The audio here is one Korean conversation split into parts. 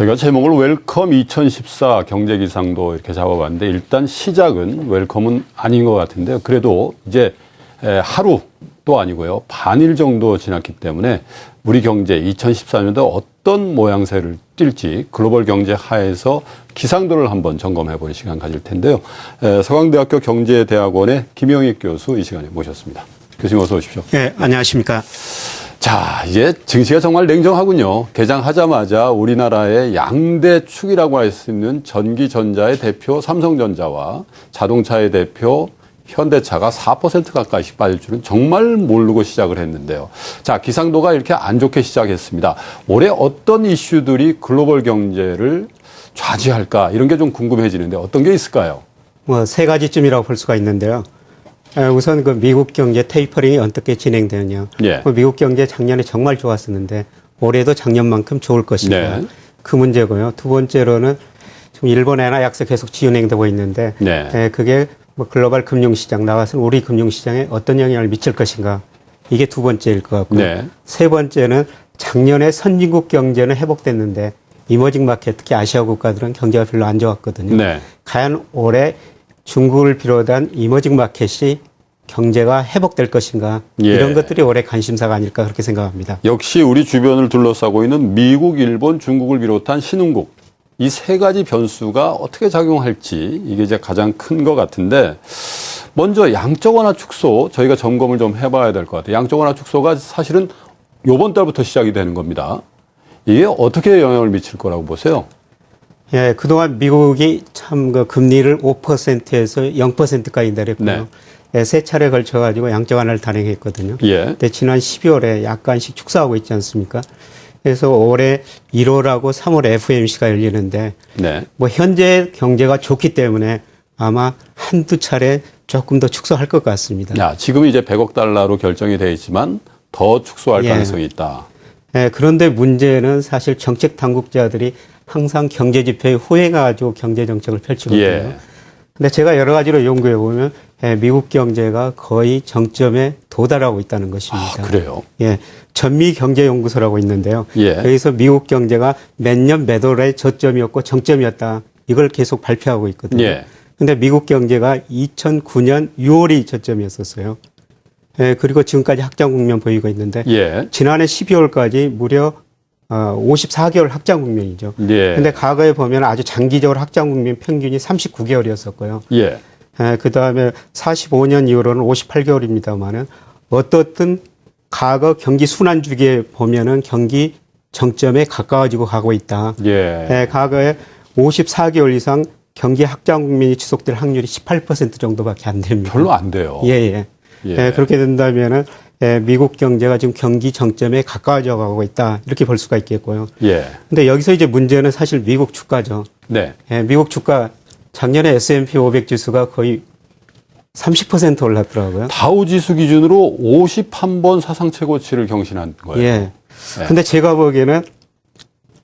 저희가 제목을 웰컴 2014 경제기상도 이렇게 잡아봤는데 일단 시작은 웰컴은 아닌 것 같은데요. 그래도 이제 하루도 아니고요. 반일 정도 지났기 때문에 우리 경제 2014년도 어떤 모양새를 띨지 글로벌 경제 하에서 기상도를 한번 점검해보는 시간 가질 텐데요. 서강대학교 경제대학원의 김영익 교수 이 시간에 모셨습니다. 교수님 어서 오십시오. 네, 안녕하십니까. 자, 이제 증시가 정말 냉정하군요. 개장하자마자 우리나라의 양대 축이라고 할 수 있는 전기전자의 대표 삼성전자와 자동차의 대표 현대차가 4% 가까이씩 빠질 줄은 정말 모르고 시작을 했는데요. 자, 기상도가 이렇게 안 좋게 시작했습니다. 올해 어떤 이슈들이 글로벌 경제를 좌지할까? 이런 게 좀 궁금해지는데 어떤 게 있을까요? 세 가지쯤이라고 볼 수가 있는데요. 우선 그 미국 경제 테이퍼링이 어떻게 진행되느냐. 예. 미국 경제 작년에 정말 좋았었는데 올해도 작년만큼 좋을 것인가. 네. 그 문제고요. 두 번째로는 지금 일본 엔화 약세 계속 진행되고 있는데 네. 그게 뭐 글로벌 금융시장 나가서는 우리 금융시장에 어떤 영향을 미칠 것인가. 이게 두 번째일 것 같고요. 네. 세 번째는 작년에 선진국 경제는 회복됐는데 이머징 마켓 특히 아시아 국가들은 경제가 별로 안 좋았거든요. 네. 과연 올해 중국을 비롯한 이머징 마켓이 경제가 회복될 것인가. 예. 이런 것들이 올해 관심사가 아닐까 그렇게 생각합니다. 역시 우리 주변을 둘러싸고 있는 미국, 일본, 중국을 비롯한 신흥국 이 세 가지 변수가 어떻게 작용할지 이게 이제 가장 큰 것 같은데 먼저 양적 완화 축소 저희가 점검을 좀 해봐야 될 것 같아요. 양적 완화 축소가 사실은 이번 달부터 시작이 되는 겁니다. 이게 어떻게 영향을 미칠 거라고 보세요? 예, 그동안 미국이 참 그 금리를 5%에서 0%까지 내렸고요. 네. 세 차례 걸쳐가지고 양적 완화를 단행했거든요. 예. 근데 지난 12월에 약간씩 축소하고 있지 않습니까? 그래서 올해 1월하고 3월 FOMC가 열리는데 네. 뭐 현재 경제가 좋기 때문에 아마 한두 차례 조금 더 축소할 것 같습니다. 야, 지금 이제 100억 달러로 결정이 돼 있지만 더 축소할 예. 가능성이 있다. 예, 그런데 문제는 사실 정책 당국자들이 항상 경제 지표에 후행해가지고 경제 정책을 펼치거든요. 예. 근데 제가 여러 가지로 연구해 보면 미국 경제가 거의 정점에 도달하고 있다는 것입니다. 아, 그래요? 예, 전미경제연구소라고 있는데요. 예. 여기서 미국 경제가 몇 년 몇 월의 저점이었고 정점이었다. 이걸 계속 발표하고 있거든요. 예. 근데 미국 경제가 2009년 6월이 저점이었었어요. 예, 그리고 지금까지 확장 국면 보이고 있는데 예. 지난해 12월까지 무려 54개월 확장 국면이죠. 예. 근데 과거에 보면 아주 장기적으로 확장 국면 평균이 39개월이었었고요. 예. 그 다음에 45년 이후로는 58개월입니다만은 어떻든 과거 경기 순환 주기에 보면은 경기 정점에 가까워지고 가고 있다. 예. 과거에 54개월 이상 경기 확장 국면이 지속될 확률이 18% 정도밖에 안 됩니다. 별로 안 돼요. 예. 그렇게 된다면은 미국 경제가 지금 경기 정점에 가까워져 가고 있다. 이렇게 볼 수가 있겠고요. 예. 근데 여기서 이제 문제는 사실 미국 주가죠. 네. 미국 주가 작년에 S&P 500 지수가 거의 30% 올랐더라고요. 다우 지수 기준으로 51번 사상 최고치를 경신한 거예요. 예. 근데 제가 보기에는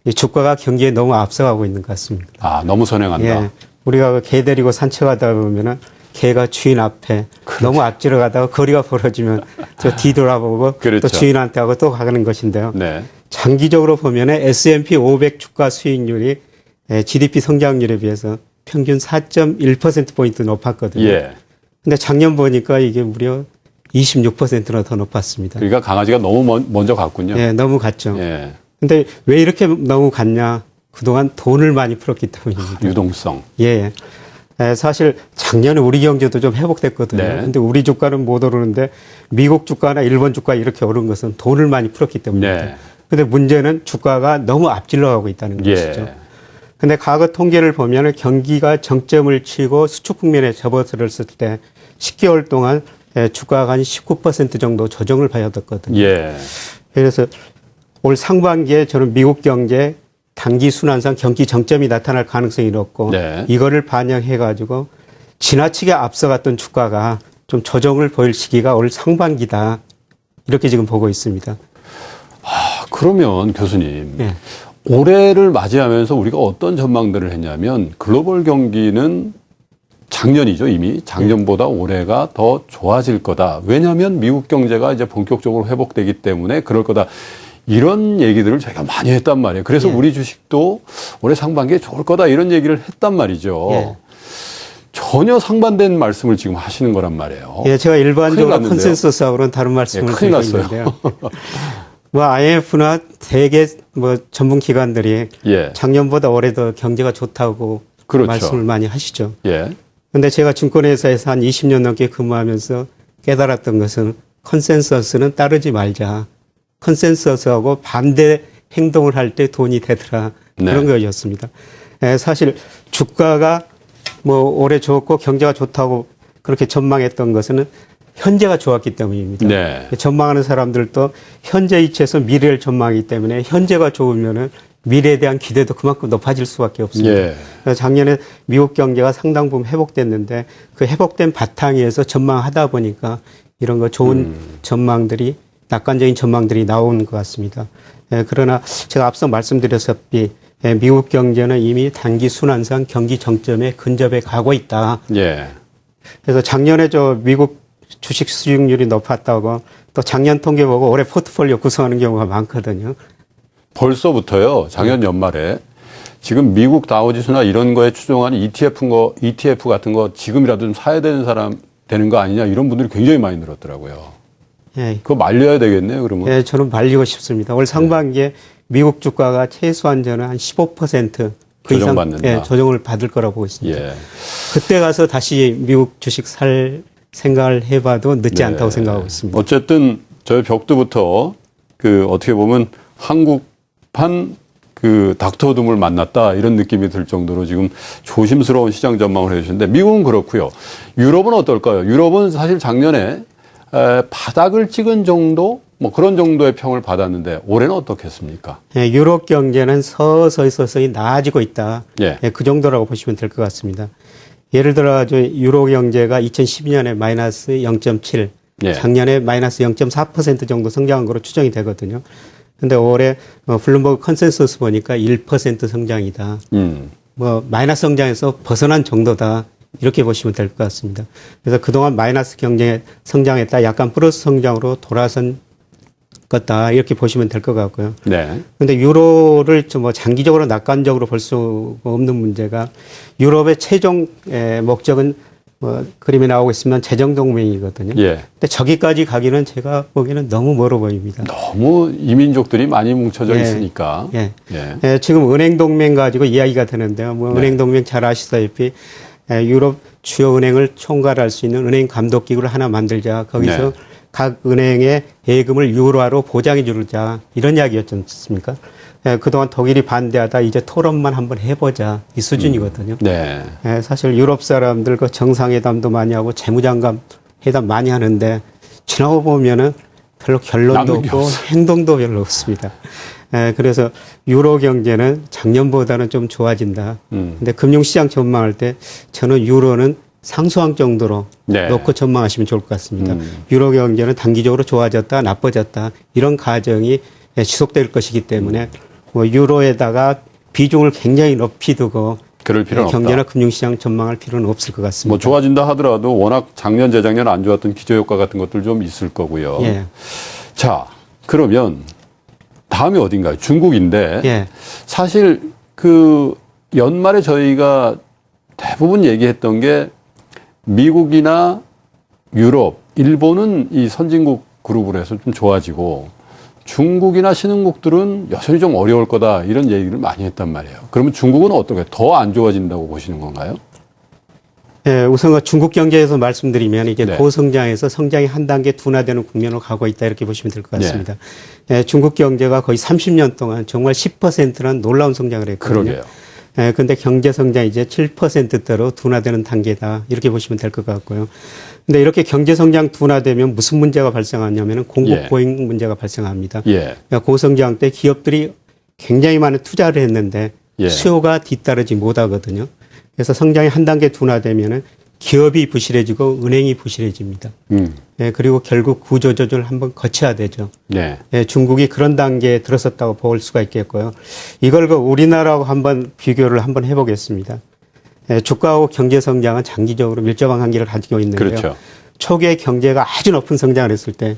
이 주가가 경기에 너무 앞서가고 있는 것 같습니다. 아, 너무 선행한다. 예. 우리가 개 데리고 산책하다 보면은 개가 주인 앞에 너무 앞지러 가다가 거리가 벌어지면 저 뒤돌아보고 그렇죠. 또 주인한테 하고 또 가는 것인데요. 네. 장기적으로 보면 S&P 500 주가 수익률이 GDP 성장률에 비해서 평균 4.1%포인트 높았거든요. 예. 근데 작년 보니까 이게 무려 26%나 더 높았습니다. 그러니까 강아지가 너무 먼저 갔군요. 예, 너무 갔죠. 예. 근데 왜 이렇게 너무 갔냐? 그동안 돈을 많이 풀었기 때문입니다. 유동성. 예. 사실 작년에 우리 경제도 좀 회복됐거든요. 네. 근데 우리 주가는 못 오르는데 미국 주가나 일본 주가 이렇게 오른 것은 돈을 많이 풀었기 때문입니다. 네. 근데 문제는 주가가 너무 앞질러 가고 있다는 것이죠. 예. 근데 과거 통계를 보면 경기가 정점을 치고 수축 국면에 접어들었을 때 10개월 동안 주가가 한 19% 정도 조정을 받았거든요. 예. 그래서 올 상반기에 저는 미국 경제 단기 순환상 경기 정점이 나타날 가능성이 높고 네. 이거를 반영해 가지고 지나치게 앞서갔던 주가가 좀 조정을 보일 시기가 올 상반기다. 이렇게 지금 보고 있습니다. 그러면 교수님. 네. 올해를 맞이하면서 우리가 어떤 전망들을 했냐면 글로벌 경기는 작년이죠, 이미. 작년보다 올해가 더 좋아질 거다. 왜냐하면 미국 경제가 이제 본격적으로 회복되기 때문에 그럴 거다. 이런 얘기들을 저희가 많이 했단 말이에요. 그래서 예. 우리 주식도 올해 상반기에 좋을 거다 이런 얘기를 했단 말이죠. 예. 전혀 상반된 말씀을 지금 하시는 거란 말이에요. 예, 제가 큰일 일반적으로 났는데요. 컨센서스하고는 다른 말씀을 큰일 드리고 났어요. 있는데요. 뭐 IMF나 대개 뭐 전문 기관들이 예. 작년보다 올해 더 경제가 좋다고 그렇죠. 말씀을 많이 하시죠. 예. 근데 제가 증권회사에서 한 20년 넘게 근무하면서 깨달았던 것은 컨센서스는 따르지 말자. 컨센서스하고 반대 행동을 할 때 돈이 되더라. 네. 그런 거였습니다. 사실 주가가 뭐 올해 좋고 경제가 좋다고 그렇게 전망했던 것은 현재가 좋았기 때문입니다. 네. 전망하는 사람들도 현재 위치에서 미래를 전망하기 때문에 현재가 좋으면은 미래에 대한 기대도 그만큼 높아질 수밖에 없습니다. 예. 그래서 작년에 미국 경제가 상당 부분 회복됐는데 그 회복된 바탕에서 전망하다 보니까 이런 거 좋은 전망들이 낙관적인 전망들이 나오는 것 같습니다. 그러나 제가 앞서 말씀드렸다시피 미국 경제는 이미 단기 순환상 경기 정점에 근접해 가고 있다. 예. 그래서 작년에 저 미국 주식 수익률이 높았다고 또 작년 통계 보고 올해 포트폴리오 구성하는 경우가 많거든요. 벌써부터요. 작년 연말에 지금 미국 다우지수나 이런 거에 추종하는 ETF 같은 거 지금이라도 좀 사야 되는 거 아니냐 이런 분들이 굉장히 많이 늘었더라고요. 예. 그거 말려야 되겠네요, 그러면. 예, 저는 말리고 싶습니다. 올 상반기에 미국 주가가 최소한 저는 한 15% 그 이상 조정받는다. 예, 조정을 받을 거라고 보고 있습니다. 예. 그때 가서 다시 미국 주식 살 생각을 해봐도 늦지 네. 않다고 생각하고 있습니다. 어쨌든 저희 벽두부터 그 어떻게 보면 한국판 그 닥터둠을 만났다 이런 느낌이 들 정도로 지금 조심스러운 시장 전망을 해주시는데 미국은 그렇고요. 유럽은 어떨까요? 유럽은 사실 작년에 바닥을 찍은 정도 뭐 그런 정도의 평을 받았는데 올해는 어떻겠습니까? 예, 유럽 경제는 서서히 나아지고 있다. 예. 예, 그 정도라고 보시면 될 것 같습니다. 예를 들어 유로 경제가 2012년에 마이너스 0.7, 예. 작년에 마이너스 0.4% 정도 성장한 거로 추정이 되거든요. 근데 올해 블룸버그 컨센서스 보니까 1% 성장이다. 뭐 마이너스 성장에서 벗어난 정도다. 이렇게 보시면 될 것 같습니다. 그래서 그동안 마이너스 경제 성장했다 약간 플러스 성장으로 돌아선 것다 이렇게 보시면 될 것 같고요. 네. 근데 유로를 좀 뭐 장기적으로 낙관적으로 볼 수 없는 문제가 유럽의 최종 목적은 뭐 그림이 나오고 있으면 재정 동맹이거든요. 예. 근데 저기까지 가기는 제가 보기에는 너무 멀어 보입니다. 너무 이민족들이 많이 뭉쳐져 예. 있으니까. 예. 예. 예, 지금 은행 동맹 가지고 이야기가 되는데요. 뭐 네. 은행 동맹 잘 아시다시피 유럽 주요 은행을 총괄할 수 있는 은행 감독 기구를 하나 만들자. 거기서 네. 각 은행의 예금을 유로화로 보장해 주자. 이런 이야기였지 않습니까? 예, 그동안 독일이 반대하다 이제 토론만 한번 해보자. 이 수준이거든요. 네. 예, 사실 유럽 사람들 그 정상회담도 많이 하고 재무장관 회담 많이 하는데 지나고 보면은 별로 결론도 남는 게 없고 없어요. 행동도 별로 없습니다. 예, 그래서 유로 경제는 작년보다는 좀 좋아진다. 근데 금융시장 전망할 때 저는 유로는 상수항 정도로 네. 놓고 전망하시면 좋을 것 같습니다. 유로 경제는 단기적으로 좋아졌다, 나빠졌다 이런 과정이 지속될 것이기 때문에 뭐 유로에다가 비중을 굉장히 높이 두고 그럴 필요는 경제나 없다. 금융시장 전망할 필요는 없을 것 같습니다. 뭐 좋아진다 하더라도 워낙 작년, 재작년 안 좋았던 기저효과 같은 것들 좀 있을 거고요. 예. 자, 그러면 다음이 어딘가요? 중국인데 예. 사실 그 연말에 저희가 대부분 얘기했던 게 미국이나 유럽, 일본은 이 선진국 그룹으로 해서 좀 좋아지고 중국이나 신흥국들은 여전히 좀 어려울 거다 이런 얘기를 많이 했단 말이에요. 그러면 중국은 어떻게 더 안 좋아진다고 보시는 건가요? 예, 우선 그 중국 경제에서 말씀드리면 이게 네. 고성장에서 성장이 한 단계 둔화되는 국면으로 가고 있다 이렇게 보시면 될 것 같습니다. 예, 중국 경제가 거의 30년 동안 정말 10%란 놀라운 성장을 했거든요. 그러게요. 예, 근데 경제 성장이 이제 7%대로 둔화되는 단계다. 이렇게 보시면 될 것 같고요. 근데 이렇게 경제 성장 둔화되면 무슨 문제가 발생하냐면은 공급 예. 보행 문제가 발생합니다. 예. 그러니까 고성장 때 기업들이 굉장히 많은 투자를 했는데 예. 수요가 뒤따르지 못하거든요. 그래서 성장이 한 단계 둔화되면은 기업이 부실해지고 은행이 부실해집니다. 예, 그리고 결국 구조조정을 한번 거쳐야 되죠. 네. 예, 중국이 그런 단계에 들어섰다고 볼 수가 있겠고요. 이걸 그 우리나라하고 한번 비교를 한번 해보겠습니다. 예, 주가하고 경제 성장은 장기적으로 밀접한 관계를 가지고 있는데요. 그렇죠. 초기에 경제가 아주 높은 성장을 했을 때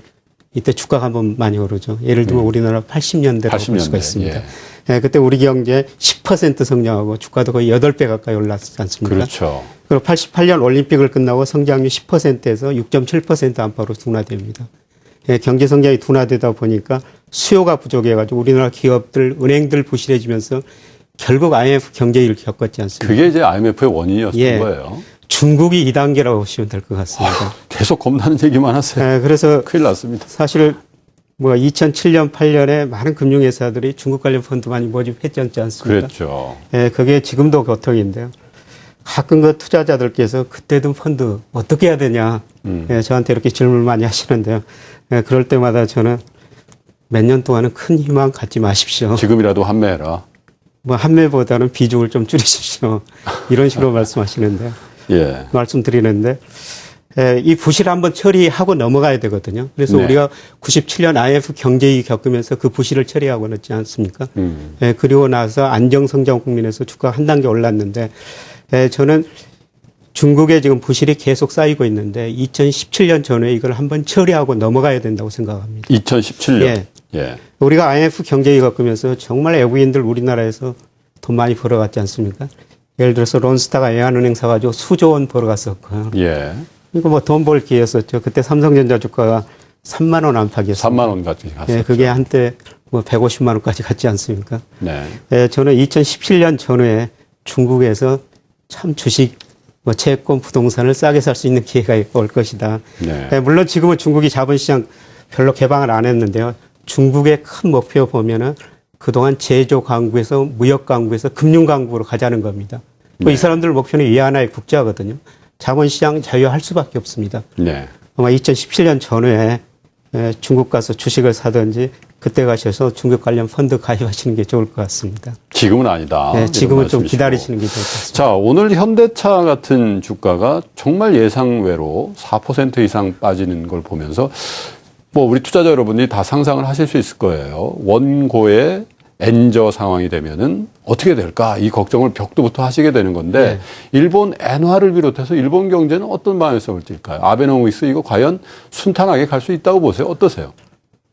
이때 주가가 한번 많이 오르죠. 예를 들면 우리나라 80년대라고 볼 수가 있습니다. 예. 예, 그때 우리 경제 10% 성장하고 주가도 거의 8배 가까이 올랐지 않습니까? 그렇죠. 그리고 88년 올림픽을 끝나고 성장률 10%에서 6.7% 안팎으로 둔화됩니다. 예, 경제 성장이 둔화되다 보니까 수요가 부족해가지고 우리나라 기업들, 은행들 부실해지면서 결국 IMF 경제위기를 겪었지 않습니까? 그게 이제 IMF의 원인이었던 예. 거예요. 중국이 2단계라고 보시면 될 것 같습니다. 계속 겁나는 얘기만 하세요. 예, 그래서 큰일 났습니다. 사실 뭐 2007년, 8년에 많은 금융회사들이 중국 관련 펀드 많이 모집했지 않습니까? 그랬죠. 예, 그게 지금도 고통인데요. 가끔 그 투자자들께서 그때 든 펀드 어떻게 해야 되냐. 예, 저한테 이렇게 질문을 많이 하시는데요. 예, 그럴 때마다 저는 몇 년 동안은 큰 희망 갖지 마십시오. 지금이라도 환매해라. 뭐 한매보다는 비중을 좀 줄이십시오. 이런 식으로 말씀하시는데요. 예. 말씀드리는데 이 부실 한번 처리하고 넘어가야 되거든요. 그래서 네. 우리가 97년 IMF 경제위기 겪으면서 그 부실을 처리하고 그랬지 않습니까? 그리고 나서 안정성장 국민에서 주가가 한 단계 올랐는데 저는 중국에 지금 부실이 계속 쌓이고 있는데 2017년 전에 이걸 한번 처리하고 넘어가야 된다고 생각합니다. 2017년. 예. 예. 우리가 IMF 경제위기 겪으면서 정말 외국인들 우리나라에서 돈 많이 벌어갔지 않습니까? 예를 들어서 론스타가 애한은행 사가지고 수조 원 벌어갔었고요. 예. 이거 뭐 돈 벌 기회였었죠. 그때 삼성전자 주가가 3만 원 안팎이었어요. 3만 원까지 갔었죠. 예, 그게 한때 뭐 150만 원까지 갔지 않습니까? 네. 예, 저는 2017년 전후에 중국에서 참 주식, 뭐 채권, 부동산을 싸게 살 수 있는 기회가 올 것이다. 네. 예, 물론 지금은 중국이 자본시장 별로 개방을 안 했는데요. 중국의 큰 목표 보면은 그동안 제조 강국에서 무역 강국에서 금융 강국으로 가자는 겁니다. 네. 이 사람들 목표는 위안화의 국제화거든요. 자본시장 자유할 수밖에 없습니다. 네. 아마 2017년 전후에 중국 가서 주식을 사든지 그때 가셔서 중국 관련 펀드 가입하시는 게 좋을 것 같습니다. 지금은 아니다. 네, 지금은 좀 말씀이시고. 기다리시는 게 좋을 것 같습니다. 자, 오늘 현대차 같은 주가가 정말 예상외로 4% 이상 빠지는 걸 보면서 뭐 우리 투자자 여러분들이 다 상상을 하실 수 있을 거예요. 원고의 엔저 상황이 되면은 어떻게 될까? 이 걱정을 벽두부터 하시게 되는 건데 일본 엔화를 비롯해서 일본 경제는 어떤 방향성을 띨까요? 아베노믹스 이거 과연 순탄하게 갈 수 있다고 보세요? 어떠세요?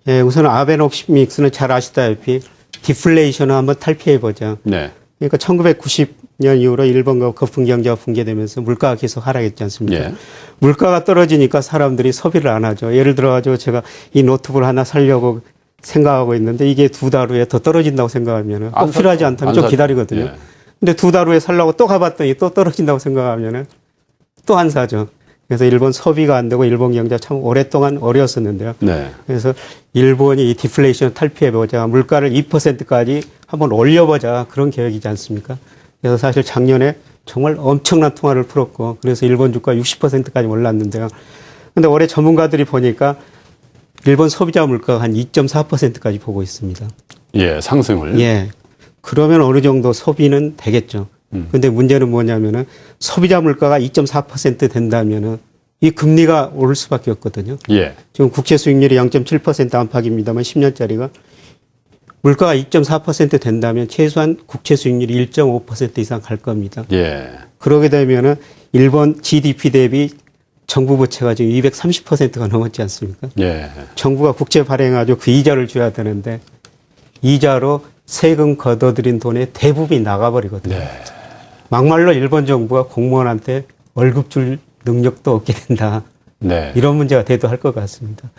예, 우선 아베노믹스는 잘 아시다시피 디플레이션을 한번 탈피해보자. 네. 그러니까 1990년 이후로 일본과 거품 경제가 붕괴되면서 물가가 계속 하락했지 않습니까? 예. 물가가 떨어지니까 사람들이 소비를 안 하죠. 예를 들어가지고 제가 이 노트북을 하나 사려고 생각하고 있는데 이게 2달 후에 더 떨어진다고 생각하면 꼭 필요하지 않다면 좀 기다리거든요. 예. 근데 2달 후에 살라고 또 가봤더니 또 떨어진다고 생각하면 또 안 사죠. 그래서 일본 소비가 안 되고 일본 경제가 참 오랫동안 어려웠었는데요. 네. 그래서 일본이 이 디플레이션 탈피해보자, 물가를 2%까지 한번 올려보자 그런 계획이지 않습니까? 그래서 사실 작년에 정말 엄청난 통화를 풀었고 그래서 일본 주가 60%까지 올랐는데요. 근데 올해 전문가들이 보니까 일본 소비자 물가가 한 2.4%까지 보고 있습니다. 예, 상승을. 예. 그러면 어느 정도 소비는 되겠죠. 근데 문제는 뭐냐면은 소비자 물가가 2.4% 된다면은 이 금리가 오를 수밖에 없거든요. 예. 지금 국채 수익률이 0.7% 안팎입니다만 10년짜리가 물가가 2.4% 된다면 최소한 국채 수익률이 1.5% 이상 갈 겁니다. 예. 그러게 되면은 일본 GDP 대비 정부 부채가 지금 230%가 넘었지 않습니까? 예. 정부가 국채 발행해가지고 그 이자를 줘야 되는데 이자로 세금 걷어들인 돈의 대부분이 나가버리거든요. 네. 막말로 일본 정부가 공무원한테 월급 줄 능력도 없게 된다. 네. 이런 문제가 대두할 것 같습니다.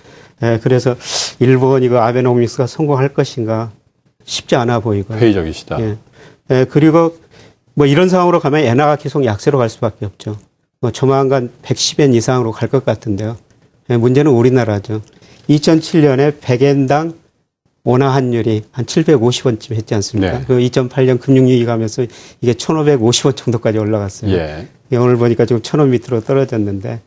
예, 그래서 일본 이거 아베노믹스가 성공할 것인가 쉽지 않아 보이고요. 회의적이시다. 예. 예, 그리고 뭐 이런 상황으로 가면 엔화가 계속 약세로 갈 수밖에 없죠. 뭐 조만간 110엔 이상으로 갈 것 같은데요. 예, 문제는 우리나라죠. 2007년에 100엔당 원화 환율이 한 750원쯤 했지 않습니까? 네. 그 2008년 금융위기 가면서 이게 1,550원 정도까지 올라갔어요. 예. 오늘 보니까 지금 1,000원 밑으로 떨어졌는데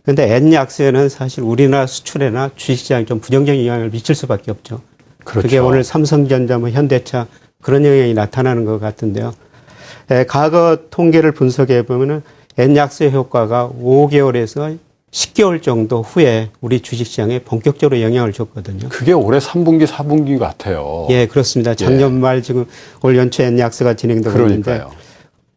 근데 엔 약세는 사실 우리나라 수출에나 주식시장에 좀 부정적인 영향을 미칠 수밖에 없죠. 그렇죠. 그게 오늘 삼성전자, 뭐 현대차 그런 영향이 나타나는 것 같은데요. 과거 통계를 분석해 보면은 엔 약세 효과가 5개월에서 10개월 정도 후에 우리 주식시장에 본격적으로 영향을 줬거든요. 그게 올해 3분기, 4분기 같아요. 예, 그렇습니다. 작년 말 지금 올 연초 엔 약세가 진행되고 있는데 그러니까요.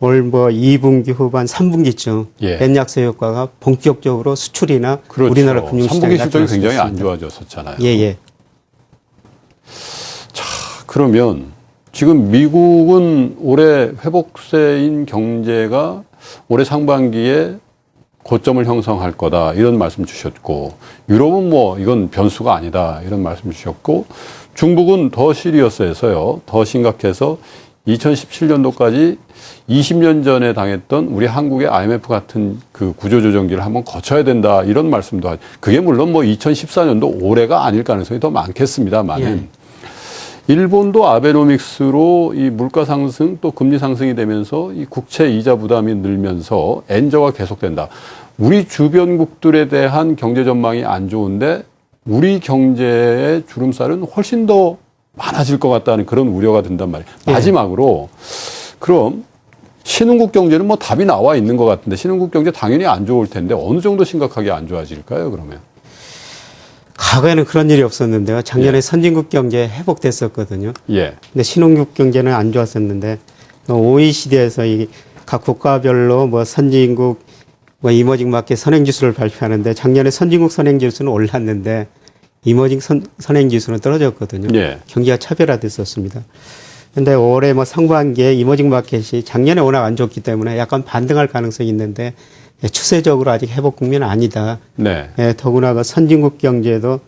올 뭐 2분기 후반, 3분기쯤 예. 엔약세 효과가 본격적으로 수출이나 그렇죠. 우리나라 금융시장에 3분기 실적이 굉장히 안 나타났습니다. 좋아졌었잖아요. 예, 예. 그러면 지금 미국은 올해 회복세인 경제가 올해 상반기에 고점을 형성할 거다 이런 말씀 주셨고, 유럽은 뭐 이건 변수가 아니다 이런 말씀 주셨고, 중국은 더 시리어스해서요, 더 심각해서 2017년도까지 20년 전에 당했던 우리 한국의 IMF 같은 그 구조조정기를 한번 거쳐야 된다 이런 말씀도 그게 물론 뭐 2014년도 올해가 아닐 가능성이 더 많겠습니다만은, 예. 일본도 아베노믹스로 이 물가 상승 또 금리 상승이 되면서 이 국채 이자 부담이 늘면서 엔저가 계속된다. 우리 주변국들에 대한 경제 전망이 안 좋은데 우리 경제의 주름살은 훨씬 더 많아질 것 같다는 그런 우려가 든단 말이에요. 예. 마지막으로 그럼 신흥국 경제는 뭐 답이 나와 있는 것 같은데, 신흥국 경제 당연히 안 좋을 텐데 어느 정도 심각하게 안 좋아질까요, 그러면? 과거에는 그런 일이 없었는데요. 작년에 예. 선진국 경제 회복됐었거든요. 예. 근데 신흥국 경제는 안 좋았었는데, OECD에서 이 각 국가별로 뭐 선진국, 뭐 이머징 마켓 선행지수를 발표하는데, 작년에 선진국 선행지수는 올랐는데 이머징 선행지수는 떨어졌거든요. 예. 경기가 차별화됐었습니다. 근데 올해 뭐 상반기에 이머징 마켓이 작년에 워낙 안 좋기 때문에 약간 반등할 가능성이 있는데, 추세적으로 아직 회복 국면은 아니다. 네. 더구나 그 선진국 경제도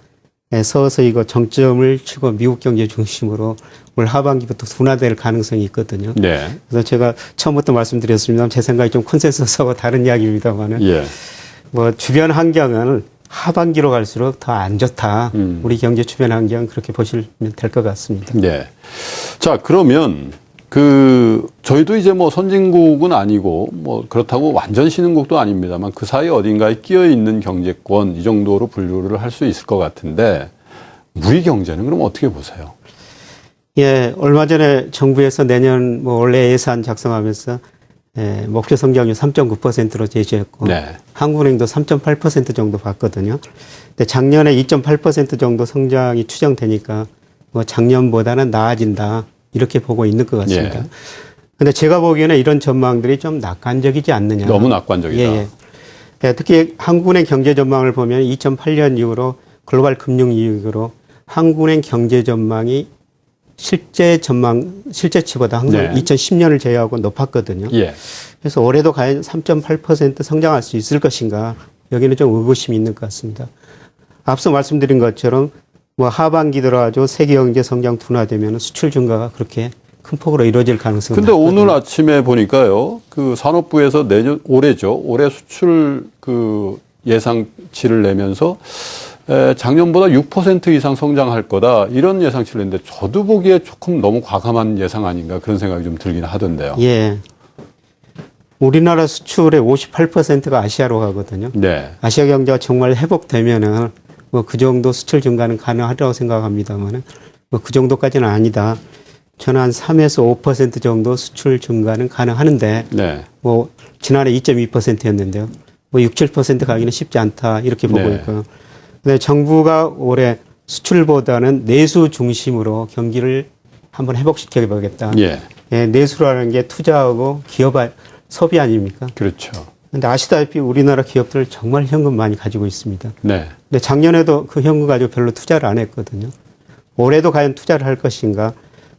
서서히 그 정점을 치고 미국 경제 중심으로 올 하반기부터 둔화될 가능성이 있거든요. 네. 그래서 제가 처음부터 말씀드렸습니다만 제 생각이 좀 컨센서스하고 다른 이야기입니다만은, 예. 뭐 주변 환경은 하반기로 갈수록 더 안 좋다. 우리 경제 주변 환경 그렇게 보시면 될 것 같습니다. 네. 자, 그러면 저희도 이제 뭐 선진국은 아니고 뭐 그렇다고 완전 신흥국도 아닙니다만 그 사이 어딘가에 끼어 있는 경제권 이 정도로 분류를 할 수 있을 것 같은데, 우리 경제는 그럼 어떻게 보세요? 예, 얼마 전에 정부에서 내년 뭐 올해 예산 작성하면서 목표 성장률 3.9%로 제시했고, 네. 한국은행도 3.8% 정도 봤거든요. 근데 작년에 2.8% 정도 성장이 추정되니까 뭐 작년보다는 나아진다 이렇게 보고 있는 것 같습니다. 예. 근데 제가 보기에는 이런 전망들이 좀 낙관적이지 않느냐. 너무 낙관적이다. 예, 예. 특히 한국은행 경제 전망을 보면 2008년 이후로 글로벌 금융 이후로 한국은행 경제 전망이 실제치보다 항상 네. 2010년을 제외하고 높았거든요. 예. 그래서 올해도 과연 3.8% 성장할 수 있을 것인가, 여기는 좀 의구심이 있는 것 같습니다. 앞서 말씀드린 것처럼 뭐 하반기 들어가지고 세계 경제 성장 둔화되면 수출 증가가 그렇게 큰 폭으로 이루어질 가능성이 근데 낮거든요. 오늘 아침에 보니까요, 그 산업부에서 올해죠. 올해 수출 그 예상치를 내면서 작년보다 6% 이상 성장할 거다 이런 예상치를 냈는데, 저도 보기에 조금 너무 과감한 예상 아닌가 그런 생각이 좀 들긴 하던데요. 예. 우리나라 수출의 58%가 아시아로 가거든요. 네. 아시아 경제가 정말 회복되면은 뭐 그 정도 수출 증가는 가능하다고 생각합니다만은 뭐 그 정도까지는 아니다. 저는 한 3에서 5% 정도 수출 증가는 가능하는데, 네. 뭐 지난해 2.2%였는데요. 뭐 6, 7% 가기는 쉽지 않다 이렇게 보고 네. 있고요. 근데 정부가 올해 수출보다는 내수 중심으로 경기를 한번 회복시켜 보겠다. 예. 예, 내수라는 게 투자하고 기업 소비 아닙니까? 그렇죠. 근데 아시다시피 우리나라 기업들 정말 현금 많이 가지고 있습니다. 네. 근데 작년에도 그 현금 가지고 별로 투자를 안 했거든요. 올해도 과연 투자를 할 것인가?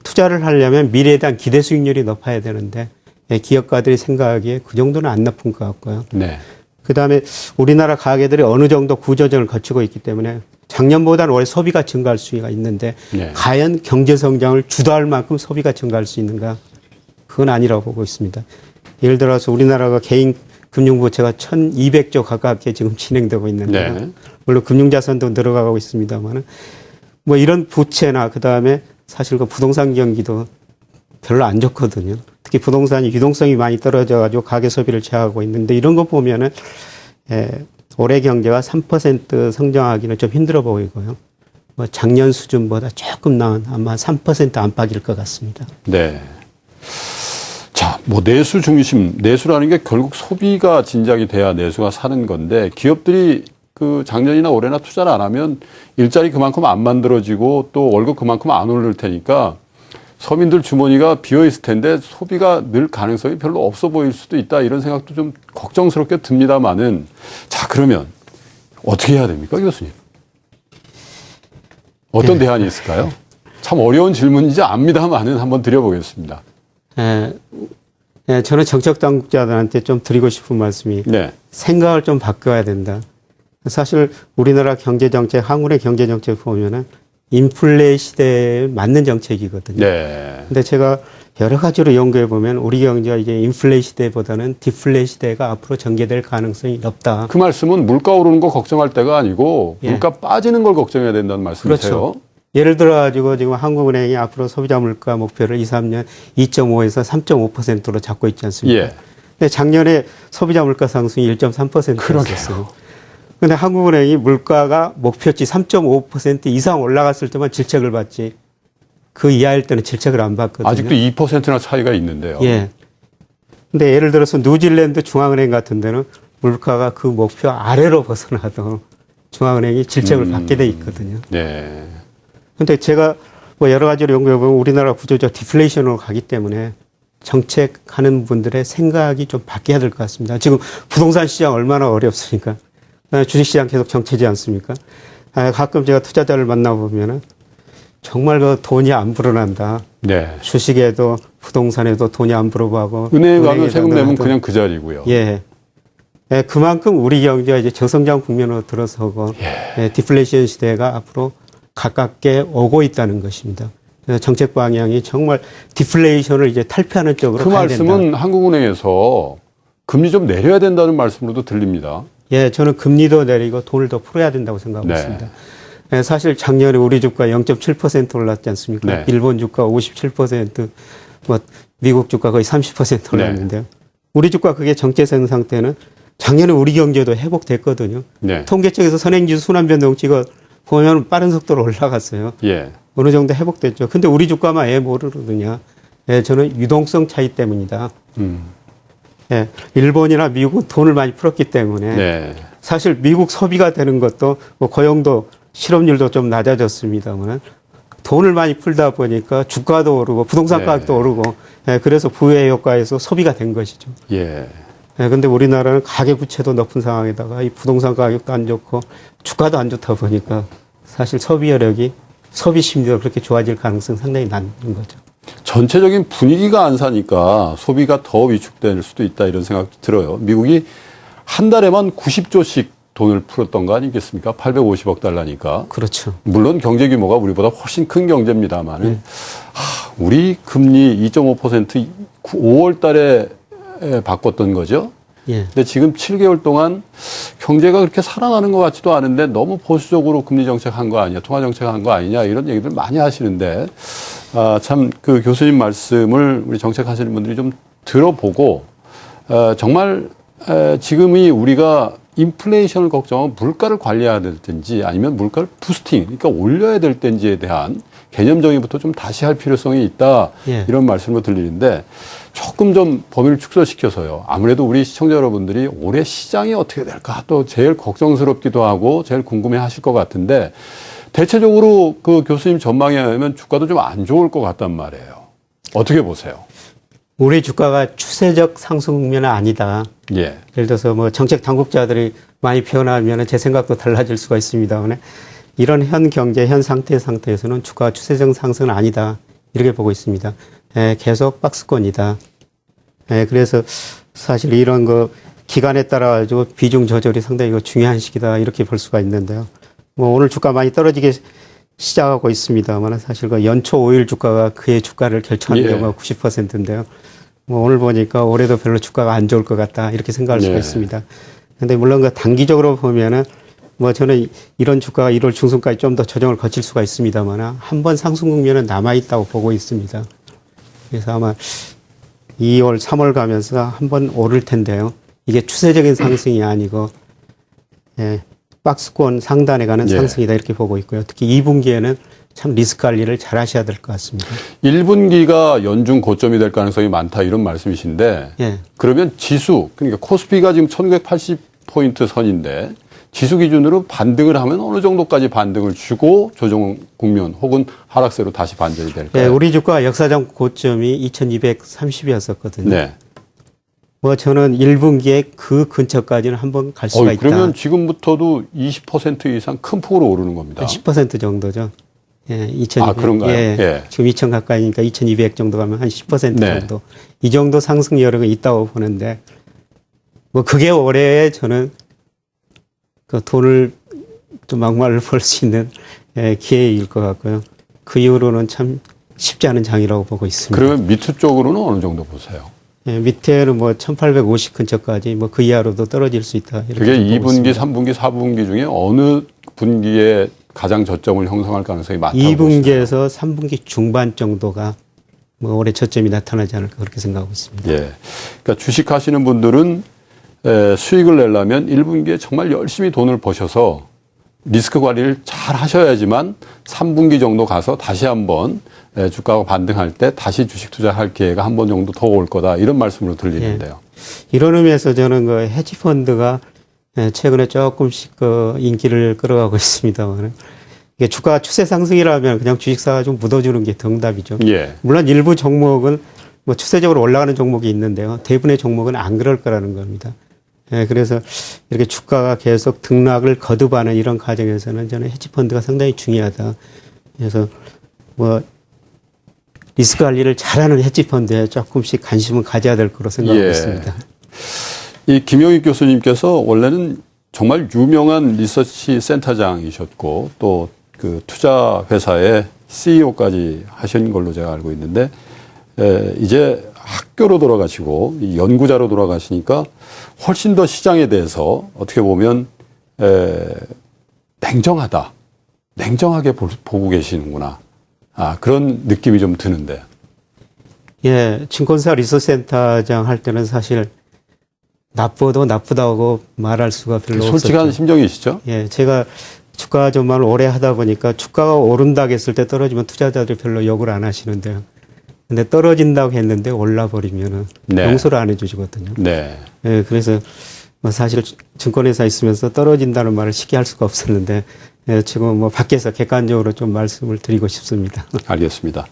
투자를 하려면 미래에 대한 기대 수익률이 높아야 되는데, 기업가들이 생각하기에 그 정도는 안 높은 것 같고요. 네. 그다음에 우리나라 가게들이 어느 정도 구조전을 거치고 있기 때문에 작년보다는 올해 소비가 증가할 수가 있는데, 네. 과연 경제 성장을 주도할 만큼 소비가 증가할 수 있는가? 그건 아니라고 보고 있습니다. 예를 들어서 우리나라가 개인 금융부채가 1,200조 가깝게 지금 진행되고 있는데, 네. 물론 금융자산도 늘어가고 있습니다만은, 뭐 이런 부채나 그다음에 사실 그 부동산 경기도 별로 안 좋거든요. 특히 부동산이 유동성이 많이 떨어져가지고 가계 소비를 제어하고 있는데, 이런 거 보면은 올해 경제가 3% 성장하기는 좀 힘들어 보이고요. 뭐 작년 수준보다 조금 나은 아마 3% 안팎일 것 같습니다. 네. 자, 뭐 내수 중심, 내수라는 게 결국 소비가 진작이 돼야 내수가 사는 건데, 기업들이 그 작년이나 올해나 투자를 안 하면 일자리 그만큼 안 만들어지고 또 월급 그만큼 안 오를 테니까 서민들 주머니가 비어 있을 텐데 소비가 늘 가능성이 별로 없어 보일 수도 있다 이런 생각도 좀 걱정스럽게 듭니다만은 자 그러면 어떻게 해야 됩니까 교수님? 어떤 대안이 있을까요? 참 어려운 질문이지 압니다만은 한번 드려보겠습니다. 저는 정책 당국자들한테 좀 드리고 싶은 말씀이 네. 생각을 좀 바꿔야 된다. 사실 우리나라 경제정책, 한국의 경제정책 보면은 인플레 시대에 맞는 정책이거든요. 네. 근데 제가 여러 가지로 연구해 보면 우리 경제가 이제 인플레 시대보다는 디플레 시대가 앞으로 전개될 가능성이 높다. 그 말씀은 물가 오르는 거 걱정할 때가 아니고 물가 빠지는 걸 걱정해야 된다는 말씀이세요? 그렇죠. 예를 들어 가지고 지금 한국은행이 앞으로 소비자 물가 목표를 2, 3년 2.5에서 3.5%로 잡고 있지 않습니까? 예. 근데 작년에 소비자 물가 상승이 1.3%였어요. 근데 한국은행이 물가가 목표치 3.5% 이상 올라갔을 때만 질책을 받지 그 이하일 때는 질책을 안 받거든요. 아직도 2%나 차이가 있는데요. 예. 근데 예를 들어서 뉴질랜드 중앙은행 같은 데는 물가가 그 목표 아래로 벗어나도 중앙은행이 질책을 받게 돼 있거든요. 네. 근데 제가 뭐 여러 가지로 연구해보면 우리나라 구조적 디플레이션으로 가기 때문에 정책하는 분들의 생각이 좀 바뀌어야 될 것 같습니다. 지금 부동산 시장 얼마나 어렵습니까? 주식시장 계속 정체지 않습니까? 가끔 제가 투자자를 만나보면은 정말 그 돈이 안 불어난다. 네. 주식에도 부동산에도 돈이 안 불어가고. 은행에 가면 세금 내면 그냥 그 자리고요. 예. 그만큼 우리 경제가 이제 저성장 국면으로 들어서고 디플레이션 시대가 앞으로 가깝게 오고 있다는 것입니다. 그래서 정책 방향이 정말 디플레이션을 이제 탈피하는 쪽으로 가야 된다. 그 말씀은 한국은행에서 금리 좀 내려야 된다는 말씀으로도 들립니다. 예, 저는 금리도 내리고 돈을 더 풀어야 된다고 생각하고 있습니다. 사실 작년에 우리 주가 0.7% 올랐지 않습니까? 네. 일본 주가 57%, 뭐 미국 주가 거의 30% 올랐는데요. 우리 주가 그게 정체성 상태는 작년에 우리 경제도 회복됐거든요. 네. 통계청에서 선행지수 순환변동 찍어 보면 빠른 속도로 올라갔어요. 예. 어느 정도 회복됐죠. 근데 우리 주가만 왜 모르느냐? 저는 유동성 차이 때문이다. 일본이나 미국은 돈을 많이 풀었기 때문에 사실 미국 소비가 되는 것도 뭐 고용도 실업률도 좀 낮아졌습니다만 돈을 많이 풀다 보니까 주가도 오르고 부동산 가격도 오르고 그래서 부의 효과에서 소비가 된 것이죠. 근데 우리나라는 가계부채도 높은 상황에다가 이 부동산 가격도 안 좋고 주가도 안 좋다 보니까 사실 소비 여력이 소비 심리가 그렇게 좋아질 가능성이 상당히 낮은 거죠. 전체적인 분위기가 안 사니까 소비가 더 위축될 수도 있다 이런 생각도 들어요. 미국이 한 달에만 90조씩 돈을 풀었던 거 아니겠습니까? 850억 달러니까. 그렇죠. 물론 경제 규모가 우리보다 훨씬 큰 경제입니다만은 우리 금리 2.5% 5월 달에 바꿨던 거죠. 근데 지금 7개월 동안 경제가 그렇게 살아나는 것 같지도 않은데 너무 보수적으로 금리 정책한 거 아니냐, 통화 정책한 거 아니냐 이런 얘기들 많이 하시는데 참 그 교수님 말씀을 우리 정책하시는 분들이 좀 들어보고 정말 지금이 우리가 인플레이션을 걱정하고 물가를 관리해야 될 때인지 아니면 물가를 부스팅, 그러니까 올려야 될 때인지에 대한 개념 정의부터 좀 다시 할 필요성이 있다. 이런 말씀을 들리는데 조금 좀 범위를 축소시켜서요. 아무래도 우리 시청자 여러분들이 올해 시장이 어떻게 될까 또 제일 걱정스럽기도 하고 제일 궁금해 하실 것 같은데 대체적으로 그 교수님 전망에 의하면 주가도 좀 안 좋을 것 같단 말이에요. 어떻게 보세요? 우리 주가가 추세적 상승 국면은 아니다. 예를 들어서 뭐 정책 당국자들이 많이 변하면 제 생각도 달라질 수가 있습니다만 이런 현 경제, 현 상태에서는 주가 추세적 상승은 아니다. 이렇게 보고 있습니다. 계속 박스권이다. 그래서 사실 이런 거 기간에 따라 가지고 비중 조절이 상당히 중요한 시기다. 이렇게 볼 수가 있는데요. 뭐 오늘 주가 많이 떨어지게 시작하고 있습니다만 사실 그 연초 5일 주가가 그의 주가를 결정하는 경우가 90%인데요. 뭐 오늘 보니까 올해도 별로 주가가 안 좋을 것 같다. 이렇게 생각할 수가 있습니다. 근데 물론 그 단기적으로 보면은 뭐 저는 이런 주가가 1월 중순까지 좀 더 조정을 거칠 수가 있습니다만 한 번 상승 국면은 남아있다고 보고 있습니다. 그래서 아마 2월, 3월 가면서 한 번 오를 텐데요. 이게 추세적인 상승이 아니고 박스권 상단에 가는 상승이다 이렇게 보고 있고요. 특히 2분기에는 참 리스크 관리를 잘 하셔야 될 것 같습니다. 1분기가 연중 고점이 될 가능성이 많다 이런 말씀이신데 그러면 지수, 그러니까 코스피가 지금 1980포인트 선인데 지수 기준으로 반등을 하면 어느 정도까지 반등을 주고 조정 국면 혹은 하락세로 다시 반전이 될까요? 네, 우리 주가 역사적 고점이 2230이었었거든요. 네. 뭐 저는 1분기에 그 근처까지는 한번 갈 수가 있다. 그러면 지금부터도 20% 이상 큰 폭으로 오르는 겁니다. 10% 정도죠. 예, 2200. 그런가요? 예, 예. 지금 2000 가까이니까 2200 정도 가면 한 10% 네. 정도. 이 정도 상승 여력은 있다고 보는데, 뭐 그게 올해 저는 그 돈을 좀 막말을 벌 수 있는 기회일 것 같고요. 그 이후로는 참 쉽지 않은 장이라고 보고 있습니다. 그러면 밑으 쪽으로는 어느 정도 보세요? 예, 밑에는 뭐 1850 근처까지 뭐 그 이하로도 떨어질 수 있다. 이렇게 그게 좀 보고 2분기, 있습니다. 3분기, 4분기 중에 어느 분기에 가장 저점을 형성할 가능성이 많다고 보시나요? 2분기에서 3분기 중반 정도가 뭐 올해 저점이 나타나지 않을까 그렇게 생각하고 있습니다. 예. 그러니까 주식 하시는 분들은 수익을 내려면 1분기에 정말 열심히 돈을 버셔서 리스크 관리를 잘 하셔야지만 3분기 정도 가서 다시 한번 주가가 반등할 때 다시 주식 투자할 기회가 한 번 정도 더 올 거다 이런 말씀으로 들리는데요. 이런 의미에서 저는 그 헤지 펀드가 최근에 조금씩 그 인기를 끌어가고 있습니다만 이게 주가 추세 상승이라면 그냥 주식사가 좀 묻어주는 게 정답이죠. 예. 물론 일부 종목은 뭐 추세적으로 올라가는 종목이 있는데요. 대부분의 종목은 안 그럴 거라는 겁니다. 그래서 이렇게 주가가 계속 등락을 거듭하는 이런 과정에서는 저는 헤지펀드가 상당히 중요하다. 그래서 뭐 리스크 관리를 잘하는 헤지펀드에 조금씩 관심을 가져야 될 거로 생각하고 있습니다. 이 김영익 교수님께서 원래는 정말 유명한 리서치 센터장이셨고 또 그 투자 회사의 CEO까지 하신 걸로 제가 알고 있는데 이제 학교로 돌아가시고 연구자로 돌아가시니까 훨씬 더 시장에 대해서 어떻게 보면 냉정하다. 냉정하게 보고 계시는구나. 그런 느낌이 좀 드는데. 예, 증권사 리서치센터장 할 때는 사실 나쁘도 나쁘다고 말할 수가 별로 없었죠. 솔직한 심정이시죠? 예, 제가 주가 전망을 오래 하다 보니까 주가가 오른다고 했을 때 떨어지면 투자자들이 별로 욕을 안 하시는데요. 근데 떨어진다고 했는데 올라버리면은 네. 용서를 안 해주시거든요. 네. 예, 그래서 뭐 사실 증권회사 있으면서 떨어진다는 말을 쉽게 할 수가 없었는데 지금 뭐 밖에서 객관적으로 좀 말씀을 드리고 싶습니다. 알겠습니다.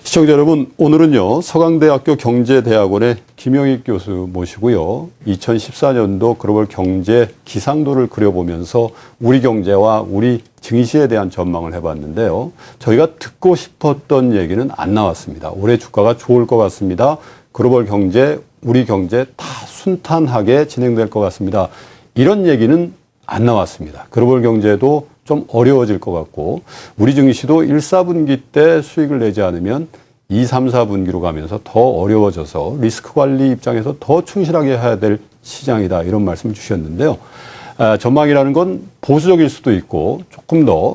시청자 여러분, 오늘은요, 서강대학교 경제대학원의 김영익 교수 모시고요, 2014년도 글로벌 경제 기상도를 그려보면서 우리 경제와 우리 증시에 대한 전망을 해봤는데요. 저희가 듣고 싶었던 얘기는 안 나왔습니다. 올해 주가가 좋을 것 같습니다. 글로벌 경제, 우리 경제 다 순탄하게 진행될 것 같습니다. 이런 얘기는 안 나왔습니다. 글로벌 경제도 좀 어려워질 것 같고 우리 증시도 1, 4분기 때 수익을 내지 않으면 2, 3, 4분기로 가면서 더 어려워져서 리스크 관리 입장에서 더 충실하게 해야 될 시장이다 이런 말씀을 주셨는데요. 전망이라는 건 보수적일 수도 있고 조금 더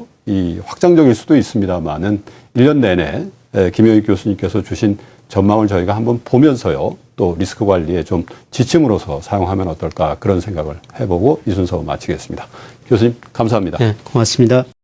확장적일 수도 있습니다만은 1년 내내 김영익 교수님께서 주신 전망을 저희가 한번 보면서요. 또 리스크 관리에 좀 지침으로서 사용하면 어떨까 그런 생각을 해보고 이 순서 마치겠습니다. 교수님 감사합니다. 네, 고맙습니다.